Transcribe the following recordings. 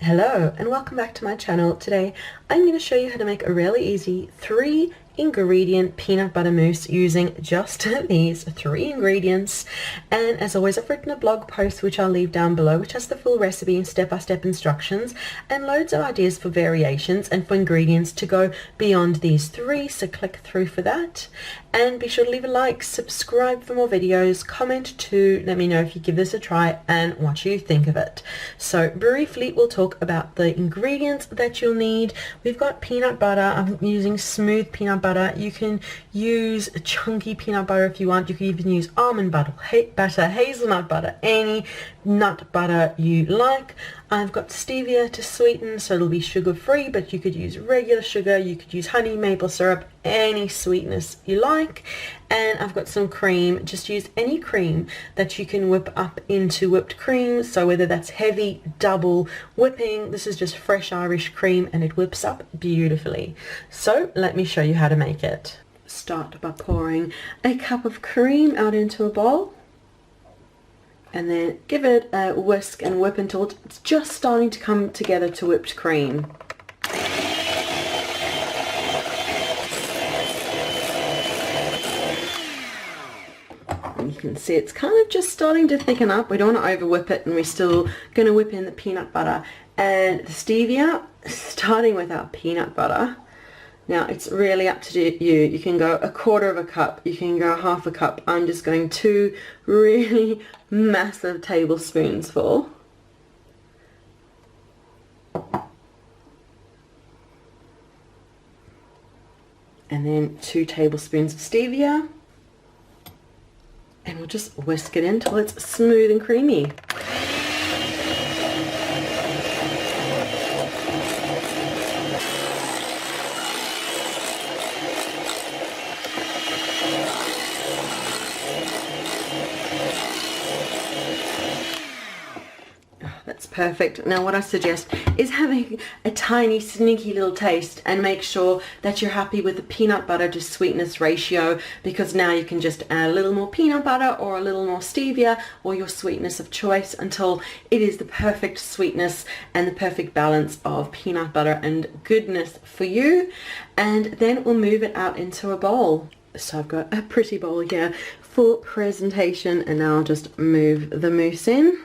Hello and welcome back to my channel. Today I'm going to show you how to make a really easy 3-ingredient peanut butter mousse using just these 3 ingredients. And as always, I've written a blog post which I'll leave down below, which has the full recipe and step-by-step instructions and loads of ideas for variations and for ingredients to go beyond these 3, so click through for that. And be sure to leave a like, subscribe for more videos, comment too, let me know if you give this a try and what you think of it. So briefly we'll talk about the ingredients that you'll need. We've got peanut butter. I'm using smooth peanut butter. You can use chunky peanut butter if you want. You can even use almond butter, hazelnut butter, any nut butter you like. I've got stevia to sweeten, so it'll be sugar free, but you could use regular sugar, you could use honey, maple syrup, any sweetness you like. And I've got some cream. Just use any cream that you can whip up into whipped cream, so whether that's heavy, double whipping, this is just fresh Irish cream and it whips up beautifully. So let me show you how to make it. Start by pouring a cup of cream out into a bowl, and then give it a whisk and whip until it's just starting to come together to whipped cream. And you can see it's kind of just starting to thicken up. We don't want to over whip it, and we're still going to whip in the peanut butter and the stevia, starting with our peanut butter. Now it's really up to you. You can go 1/4 of a cup, you can go 1/2 a cup. I'm just going 2 really massive tablespoons full. And then 2 tablespoons of stevia. And we'll just whisk it until it's smooth and creamy. That's perfect. Now what I suggest is having a tiny sneaky little taste, and make sure that you're happy with the peanut butter to sweetness ratio, because now you can just add a little more peanut butter or a little more stevia or your sweetness of choice until it is the perfect sweetness and the perfect balance of peanut butter and goodness for you. And then we'll move it out into a bowl. So I've got a pretty bowl here for presentation, and now I'll just move the mousse in.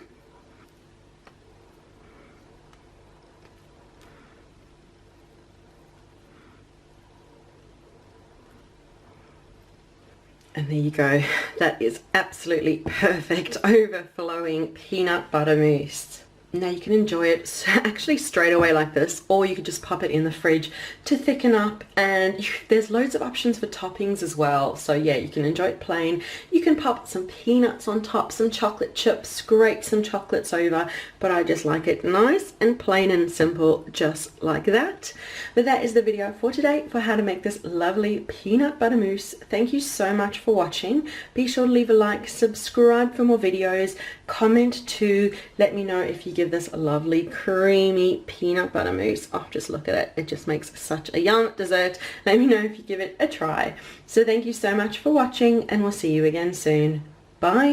And there you go. That is absolutely perfect, overflowing peanut butter mousse. Now you can enjoy it actually straight away like this, or you could just pop it in the fridge to thicken up, and there's loads of options for toppings as well. So yeah, you can enjoy it plain. You can pop some peanuts on top, some chocolate chips, scrape some chocolates over, but I just like it nice and plain and simple, just like that. But that is the video for today for how to make this lovely peanut butter mousse. Thank you so much for watching. Be sure to leave a like, subscribe for more videos, comment to let me know if you give this a lovely creamy peanut butter mousse. Oh, just look at it. It just makes such a yum dessert. Let me know if you give it a try. So thank you so much for watching, and we'll see you again soon. Bye.